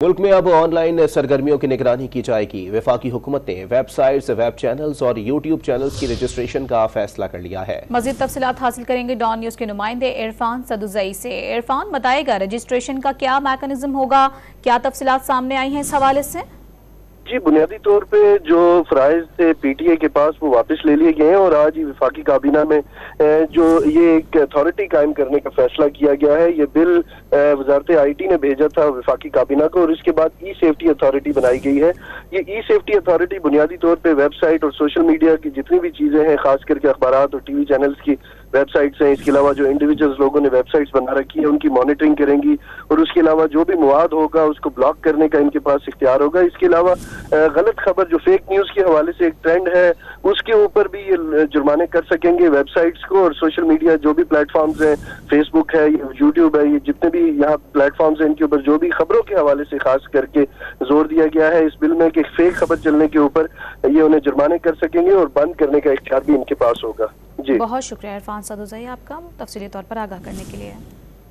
मुल्क में अब ऑनलाइन सरगर्मियों की निगरानी की जाएगी। वफाकी हुकूमत ने वेबसाइट्स, वेब चैनल्स और यूट्यूब चैनल्स की रजिस्ट्रेशन का फैसला कर लिया है। मजीद तफसीलात हासिल करेंगे डॉन न्यूज के नुमाइंदे इरफान सदुजई से। इरफान, बताएगा रजिस्ट्रेशन का क्या मैकेनिज्म होगा, क्या तफसीलात सामने आई हैं इस हवाले से? जी, बुनियादी तौर पे जो फराइज थे पीटीए के पास वो वापस ले लिए गए हैं और आज ही वफाकी काबीना में जो ये एक अथॉरिटी कायम करने का फैसला किया गया है। ये बिल वजारत आईटी ने भेजा था वफाकी काबीना को और इसके बाद ई सेफ्टी अथॉरिटी बनाई गई है। ये ई सेफ्टी अथॉरिटी बुनियादी तौर पे वेबसाइट और सोशल मीडिया की जितनी भी चीजें हैं, खास करके अखबारात और टीवी चैनल्स की वेबसाइट्स हैं, इसके अलावा जो इंडिविजुअल्स लोगों ने वेबसाइट्स बना रखी है उनकी मॉनिटरिंग करेंगी और उसके अलावा जो भी मवाद होगा उसको ब्लॉक करने का इनके पास इख्तियार होगा। इसके अलावा गलत खबर जो फेक न्यूज के हवाले से एक ट्रेंड है उसके ऊपर भी ये जुर्माने कर सकेंगे वेबसाइट्स को और सोशल मीडिया जो भी प्लेटफॉर्म्स हैं, फेसबुक है, यूट्यूब है, ये जितने भी यहाँ प्लेटफॉर्म्स हैं इनके ऊपर जो भी खबरों के हवाले से खास करके जोर दिया गया है इस बिल में कि फेक खबर चलने के ऊपर ये उन्हें जुर्माने कर सकेंगे और बंद करने का इख्तियार भी इनके पास होगा। जी, बहुत शुक्रिया इरफान सदुजई आपका तफसीली तौर पर आगाह करने के लिए।